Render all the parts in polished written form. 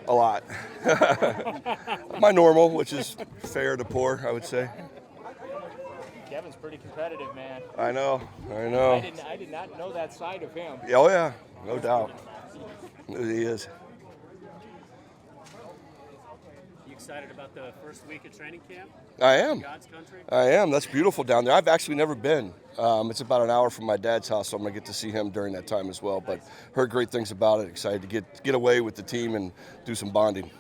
A lot. My normal, which is fair to poor, I would say. Kevin's pretty competitive, man. I know. I did not know that side of him. Oh, yeah, no doubt. He is. You excited about the first week of training camp? I am. God's country? I am. That's beautiful down there. I've actually never been. It's about an hour from my dad's house, so I'm going to get to see him during that time as well. But heard great things about it. Excited to get away with the team and do some bonding.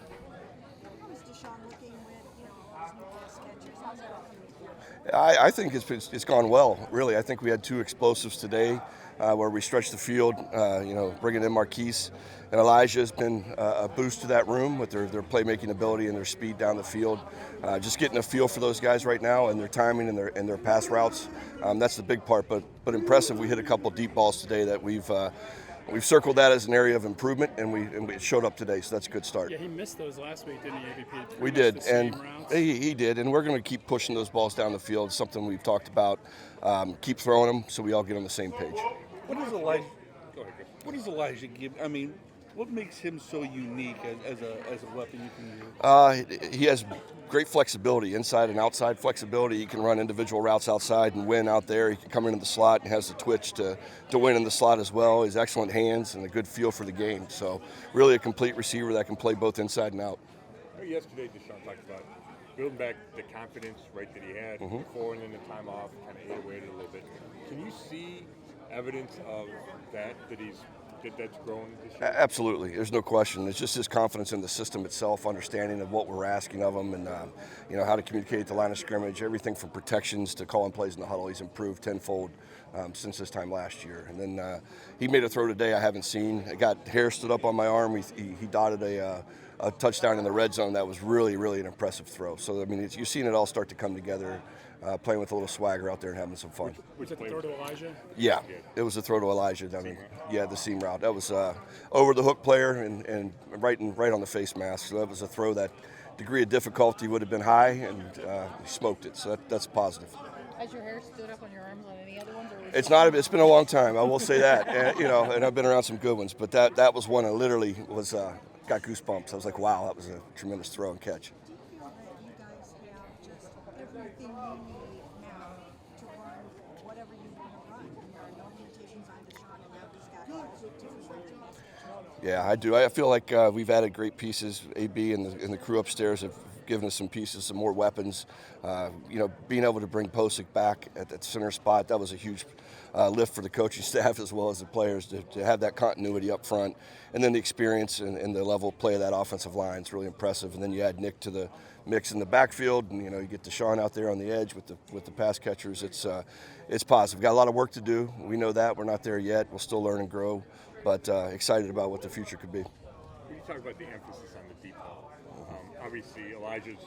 How is Deshaun looking with, his new pass catchers? How's that all coming together? I think it's gone well, really. I think we had two explosives today where we stretched the field, bringing in Marquise. And Elijah has been a boost to that room with their playmaking ability and their speed down the field. Just getting a feel for those guys right now and their timing and their pass routes. That's the big part, but impressive. We hit a couple deep balls today that we've circled that as an area of improvement, and it showed up today, so that's a good start. Yeah, he missed those last week, didn't he, AVP? We did, and he did, and we're going to keep pushing those balls down the field. Something we've talked about. Keep throwing them so we all get on the same page. What does Elijah give? I mean, what makes him so unique as a weapon you can use? He has great flexibility, inside and outside flexibility. He can run individual routes outside and win out there. He can come into the slot and has the twitch to win in the slot as well. He has excellent hands and a good feel for the game. So really a complete receiver that can play both inside and out. Yesterday, Deshaun talked about building back the confidence, right, that he had before, and then the time off kind of ate away at it a little bit. Can you see evidence of that's grown this year? Absolutely. There's no question. It's just his confidence in the system itself, understanding of what we're asking of him, and how to communicate at the line of scrimmage. Everything from protections to calling plays in the huddle. He's improved tenfold since this time last year. And then he made a throw today I haven't seen. I got hair stood up on my arm. He dotted a touchdown in the red zone. That was really, really an impressive throw. So, I mean, you've seen it all start to come together. Playing with a little swagger out there and having some fun. Was that the throw to Elijah? Yeah, it was a throw to Elijah down the seam route. That was over the hook player and right on the face mask. So that was a throw that degree of difficulty would have been high, and he smoked it. So that's positive. Has your hair stood up on your arms on any other ones? Or It's not. It's been a long time. I will say that. And I've been around some good ones, but that was one that literally was got goosebumps. I was like, wow, that was a tremendous throw and catch. Everything you need now to run whatever you want to run. There are no limitations on Deshaun, and now he's got different. Yeah, I do. I feel like we've added great pieces. AB and the crew upstairs have given us some pieces, some more weapons. Being able to bring Posick back at that center spot, that was a huge lift for the coaching staff as well as the players to have that continuity up front. And then the experience and the level of play of that offensive line is really impressive. And then you add Nick to the mix in the backfield, and you get Deshaun out there on the edge with the pass catchers. It's positive. We've got a lot of work to do. We know that. We're not there yet. We'll still learn and grow, but excited about what the future could be. You talk about the emphasis on the deep ball. Obviously, Elijah's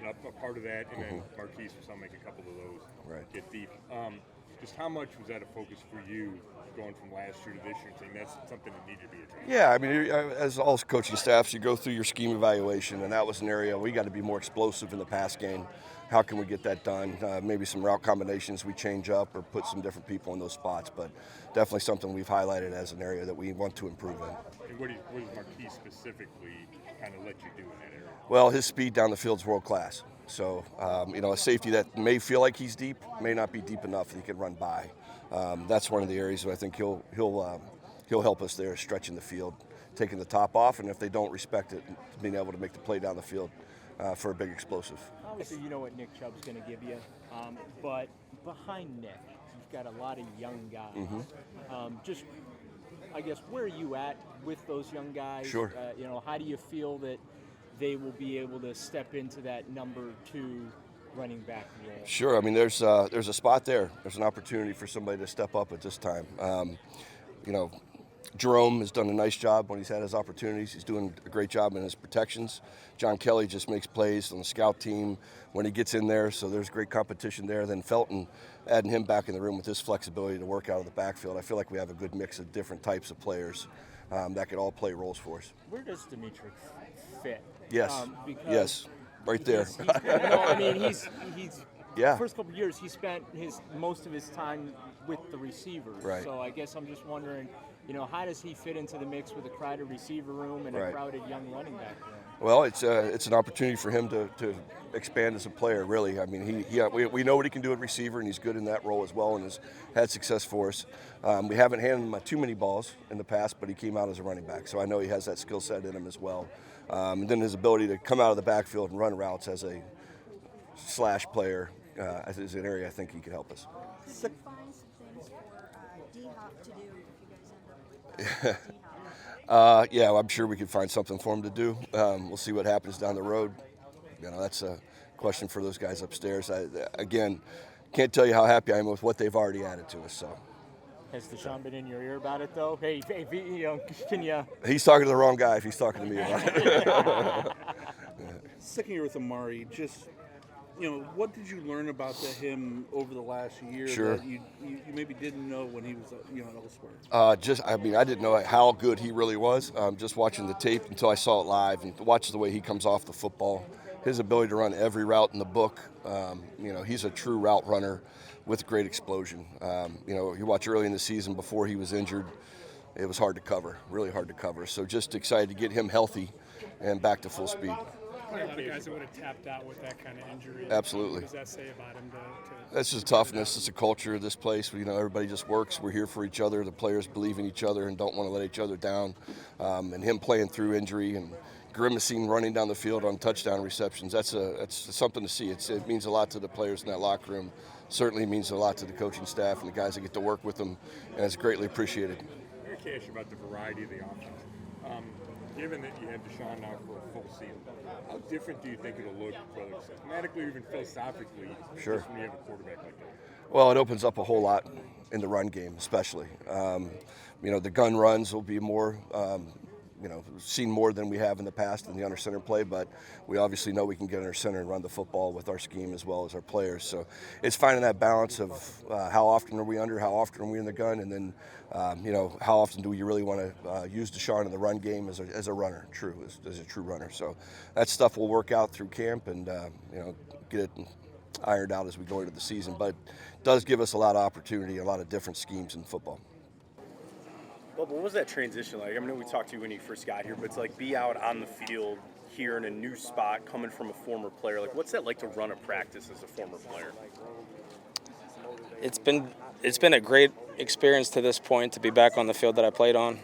a part of that, and then Marquise will still make a couple of those get deep. Just how much was that a focus for you going from last year to this year, saying that's something that needed to be addressed? Yeah, I mean, as all coaching staffs, you go through your scheme evaluation, and that was an area we got to be more explosive in the pass game. How can we get that done? Maybe some route combinations we change up or put some different people in those spots, but definitely something we've highlighted as an area that we want to improve in. And what does Marquise specifically kind of let you do in that area? Well, his speed down the field is world class. So, a safety that may feel like he's deep may not be deep enough that he can run by. That's one of the areas where I think he'll help us there, stretching the field, taking the top off, and if they don't respect it, being able to make the play down the field for a big explosive. Obviously, you know what Nick Chubb's going to give you, but behind Nick, you've got a lot of young guys. I guess, where are you at with those young guys? Sure. How do you feel that they will be able to step into that number 2 running back role? Sure. I mean, there's a spot there. There's an opportunity for somebody to step up at this time. Jerome has done a nice job when he's had his opportunities. He's doing a great job in his protections. John Kelly just makes plays on the scout team when he gets in there, so there's great competition there. Then Felton, adding him back in the room with his flexibility to work out of the backfield. I feel like we have a good mix of different types of players that could all play roles for us. Where does Dimitri fit? Yes, yes, right there. He's yeah. First couple of years he spent most of his time with the receivers. Right. So I guess I'm just wondering, how does he fit into the mix with a crowded receiver room and a Right. crowded young running back room? Well, it's an opportunity for him to expand as a player. Really, I mean, we know what he can do at receiver, and he's good in that role as well, and has had success for us. We haven't handed him too many balls in the past, but he came out as a running back, so I know he has that skill set in him as well. And then his ability to come out of the backfield and run routes as a slash player is an area I think he could help us. Could you find some things for D-Hop to do if you guys end up with D-Hop? Yeah, well, I'm sure we could find something for him to do. We'll see what happens down the road. That's a question for those guys upstairs. Again, can't tell you how happy I am with what they've already added to us. So Has Deshaun been in your ear about it, though? Hey, can you? he's talking to the wrong guy if he's talking to me about it. Second year with Amari, just what did you learn about him over the last year Sure. that you maybe didn't know when he was elsewhere? I didn't know how good he really was. Just watching the tape until I saw it live and watch the way he comes off the football, his ability to run every route in the book. He's a true route runner with great explosion. You watch early in the season before he was injured, it was hard to cover, really hard to cover. So just excited to get him healthy and back to full speed. A lot of guys that would have tapped out with that kind of injury. Absolutely. What does that say about him? That's just toughness. It's a culture of this place. Everybody just works. We're here for each other. The players believe in each other and don't want to let each other down. And him playing through injury and grimacing, running down the field on touchdown receptions, that's something to see. It means a lot to the players in that locker room. Certainly means a lot to the coaching staff and the guys that get to work with them, and it's greatly appreciated. I'm going to ask you about the variety of the offense. Given that you have Deshaun now for a full season, how different do you think it'll look, whether it's schematically or even philosophically, Sure. just when you have a quarterback like that? Well, it opens up a whole lot in the run game, especially. The gun runs will be more, seen more than we have in the past in the under center play, but we obviously know we can get under center and run the football with our scheme as well as our players. So it's finding that balance of how often are we under, how often are we in the gun, and then, how often do we really want to use Deshaun in the run game as a runner, as a true runner. So that stuff we'll work out through camp and, get it ironed out as we go into the season. But it does give us a lot of opportunity, a lot of different schemes in football. Bubba, what was that transition like? I mean, we talked to you when you first got here, but it's like be out on the field here in a new spot, coming from a former player. Like, what's that like to run a practice as a former player? It's been a great experience to this point to be back on the field that I played on.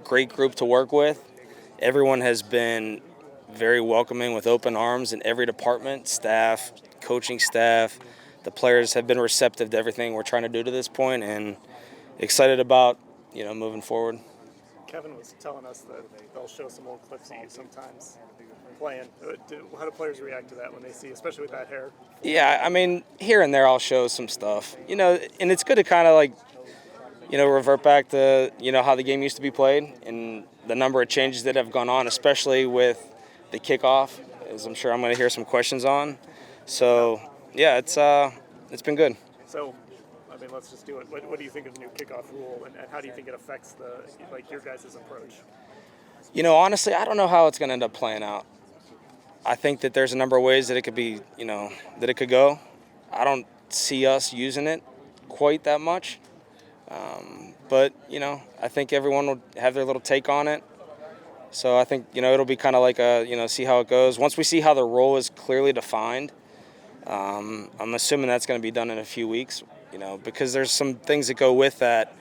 Great group to work with. Everyone has been very welcoming with open arms in every department, staff, coaching staff. The players have been receptive to everything we're trying to do to this point, and excited about moving forward. Kevin was telling us that they'll show some old clips of you sometimes playing. How do players react to that when they see, especially with that hair? Yeah, I mean, here and there I'll show some stuff, and it's good to kind of revert back to, how the game used to be played and the number of changes that have gone on, especially with the kickoff, as I'm sure I'm going to hear some questions on. So, yeah, it's been good. So, I mean, let's just do it. What do you think of the new kickoff rule, and how do you think it affects your guys' approach? Honestly, I don't know how it's going to end up playing out. I think that there's a number of ways that it could be, that it could go. I don't see us using it quite that much. But, I think everyone will have their little take on it. So I think, it'll be kind of like see how it goes. Once we see how the role is clearly defined, I'm assuming that's going to be done in a few weeks, because there's some things that go with that.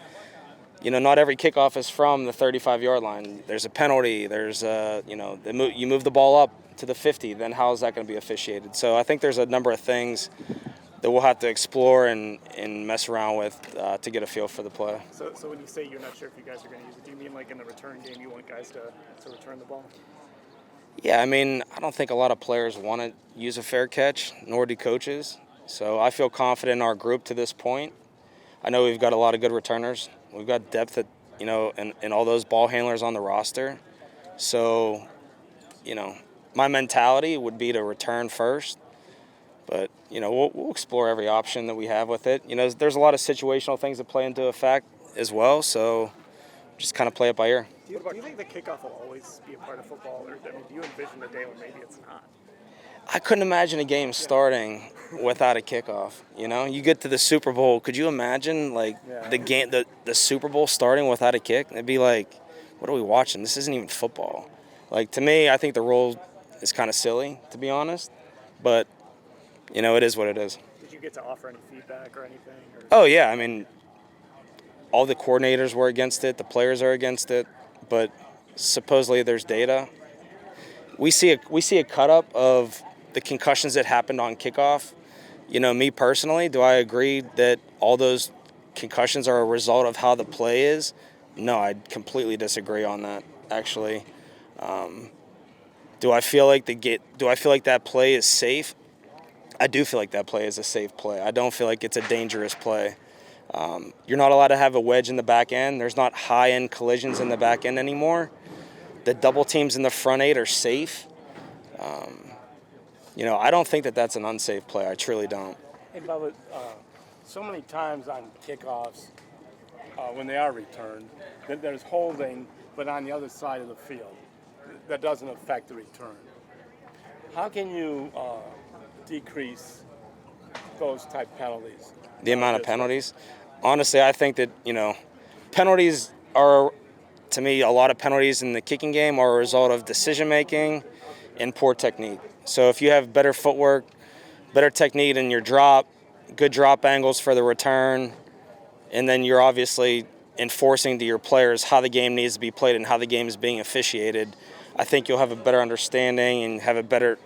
Not every kickoff is from the 35-yard line. There's a penalty. There's, you move the ball up to the 50. Then how is that going to be officiated? So I think there's a number of things that we'll have to explore and mess around with to get a feel for the play. So when you say you're not sure if you guys are going to use it, do you mean like in the return game you want guys to return the ball? Yeah, I mean, I don't think a lot of players want to use a fair catch, nor do coaches. So I feel confident in our group to this point. I know we've got a lot of good returners. We've got depth at, in all those ball handlers on the roster. So, my mentality would be to return first. But, we'll explore every option that we have with it. There's a lot of situational things that play into effect as well. So just kind of play it by ear. Do you think the kickoff will always be a part of football? Or do you envision a day when maybe it's not? I couldn't imagine a game starting without a kickoff. You know, you get to the Super Bowl. Could you imagine like the Super Bowl starting without a kick? It'd be like, what are we watching? This isn't even football. Like, to me, I think the rule is kind of silly, to be honest. But you know, it is what it is. Did you get to offer any feedback or anything? Or? Oh yeah, I mean, all the coordinators were against it. The players are against it, but supposedly there's data. We see a cut up of the concussions that happened on kickoff. You know, me personally, do I agree that all those concussions are a result of how the play is? No, I completely disagree on that. Actually, do I feel like that play is safe? I do feel like that play is a safe play. I don't feel like it's a dangerous play. You're not allowed to have a wedge in the back end. There's not high-end collisions in the back end anymore. The double teams in the front eight are safe. You know, I don't think that that's an unsafe play. I truly don't. Hey, Bubba, so many times on kickoffs, when they are returned, there's holding, but on the other side of the field. That doesn't affect the return. How can you decrease those type penalties? The amount of penalties? Honestly, I think that, you know, penalties are, to me, a lot of penalties in the kicking game are a result of decision-making and poor technique. So if you have better footwork, better technique in your drop, good drop angles for the return, and then you're obviously enforcing to your players how the game needs to be played and how the game is being officiated, I think you'll have a better understanding and have a better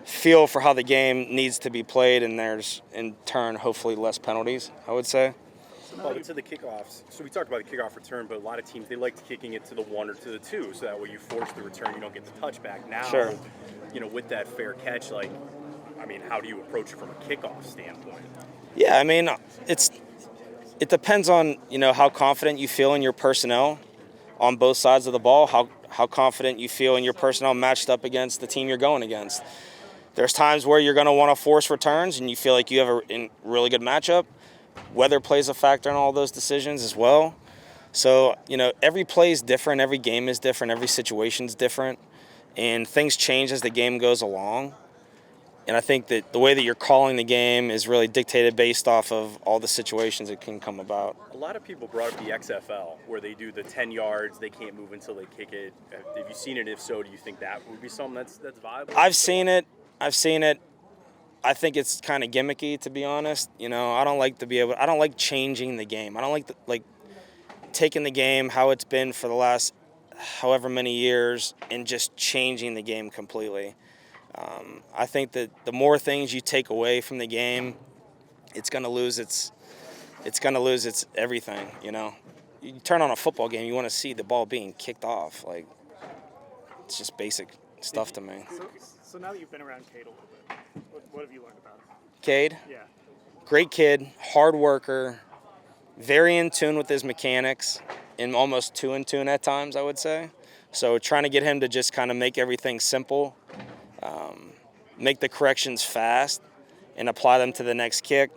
feel for how the game needs to be played, and there's, in turn, hopefully less penalties, I would say. Well, to the kickoffs. So we talked about the kickoff return, but a lot of teams, they like kicking it to the 1 or to the 2, so that way you force the return, you don't get the touchback. Now, Sure. You know, with that fair catch, like, I mean, how do you approach it from a kickoff standpoint? Yeah, I mean, it depends on, you know, how confident you feel in your personnel on both sides of the ball, how confident you feel in your personnel matched up against the team you're going against. There's times where you're going to want to force returns and you feel like you have a really good matchup. Weather plays a factor in all those decisions as well. So, you know, every play is different, every game is different, every situation is different, and things change as the game goes along. And I think that the way that you're calling the game is really dictated based off of all the situations that can come about. A lot of people brought up the XFL, where they do the 10 yards, they can't move until they kick it. Have you seen it? If so, do you think that would be something that's viable? I've seen it. I think it's kind of gimmicky, to be honest. You know, I don't like changing the game. I don't like taking the game how it's been for the last however many years and just changing the game completely. I think that the more things you take away from the game, it's going to lose its everything, you know. You turn on a football game, you want to see the ball being kicked off. Like, it's just basic stuff to me. So now that you've been around Cade a little bit, what have you learned about him? Cade? Yeah. Great kid, hard worker, very in tune with his mechanics, and almost too in tune at times, I would say. So trying to get him to just kind of make everything simple, make the corrections fast, and apply them to the next kick.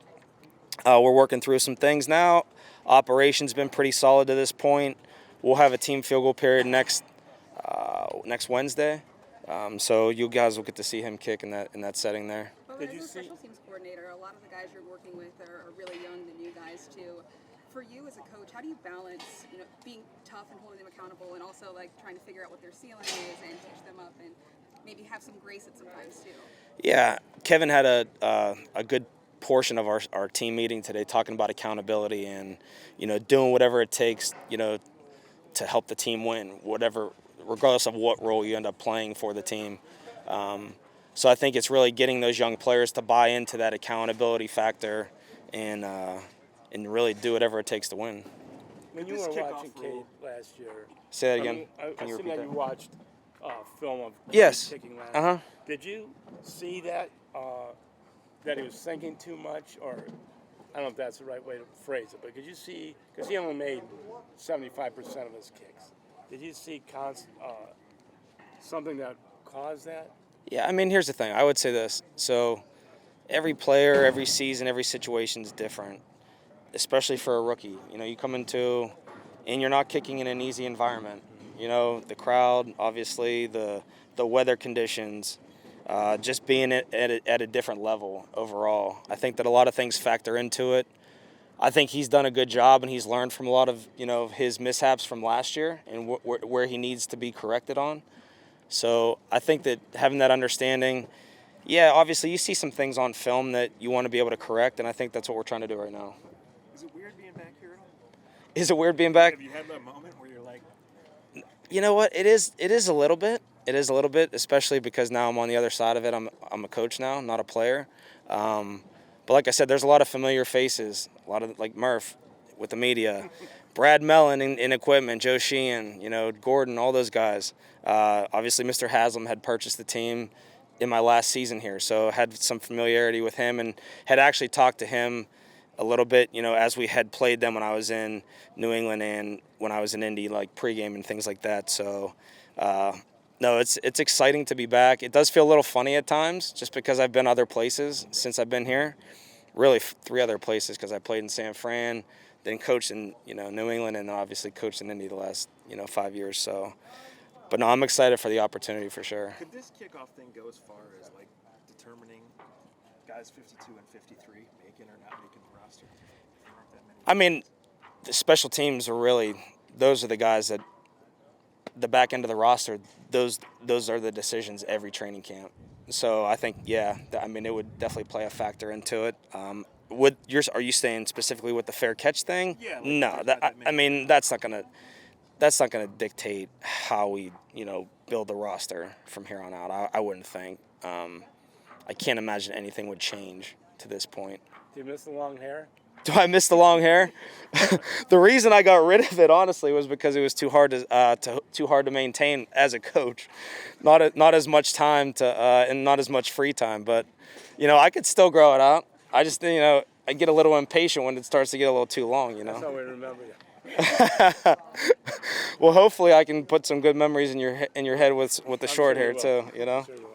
We're working through some things now. Operation's been pretty solid to this point. We'll have a team field goal period next Wednesday. So you guys will get to see him kick in that setting there. Well, as a special teams coordinator, a lot of the guys you're working with are really young, the new guys too. For you as a coach, how do you balance, you know, being tough and holding them accountable, and also like trying to figure out what their ceiling is and teach them up and maybe have some grace at some times too? Yeah, Kevin had a good portion of our team meeting today talking about accountability and, you know, doing whatever it takes, you know, to help the team win, regardless of what role you end up playing for the team. So I think it's really getting those young players to buy into that accountability factor and really do whatever it takes to win. When you were watching Cade last year, say that again. I assume that you watched film of yes. kicking last year. Did you see that he was thinking too much, or I don't know if that's the right way to phrase it, but could you see, because he only made 75% of his kicks, did you see something that caused that? Yeah, I mean, here's the thing. I would say this. So every player, every season, every situation is different, especially for a rookie. You know, you come into, and you're not kicking in an easy environment. You know, the crowd, obviously, the weather conditions. just being at a different level overall. I think that a lot of things factor into it. I think he's done a good job, and he's learned from a lot of his mishaps from last year and where he needs to be corrected on. So I think that having that understanding, yeah, obviously you see some things on film that you want to be able to correct, and I think that's what we're trying to do right now. Is it weird being back here at all? Is it weird being back? Have you had that moment where you're like, You know what? It is a little bit. It is a little bit, especially because now I'm on the other side of it. I'm a coach now, not a player. But like I said, there's a lot of familiar faces, a lot of like Murph with the media, Brad Mellon in equipment, Joe Sheehan, Gordon, all those guys. Obviously, Mr. Haslam had purchased the team in my last season here, so had some familiarity with him and had actually talked to him a little bit, as we had played them when I was in New England and when I was in Indy, like pregame and things like that. So, no, it's exciting to be back. It does feel a little funny at times, just because I've been other places since I've been here. Really, 3 other places, because I played in San Fran, then coached in New England, and obviously coached in Indy the last 5 years. So, but no, I'm excited for the opportunity for sure. could this kickoff thing go as far as like determining guys 52 and 53 making or not making the roster? There aren't that many. I mean, the special teams are those are the guys that the back end of the roster. Those are the decisions every training camp. So I think, yeah, it would definitely play a factor into it. Are you saying specifically with the fair catch thing? Yeah. No, that's not gonna dictate how we build the roster from here on out. I wouldn't think. I can't imagine anything would change to this point. Do you miss the long hair? Do I miss the long hair? The reason I got rid of it, honestly, was because it was too hard to maintain as a coach. Not as much time and not as much free time. But I could still grow it out. I just I get a little impatient when it starts to get a little too long. That's how we remember you. Well, hopefully I can put some good memories in your head with the I'm short sure hair you too. will. I'm sure you will.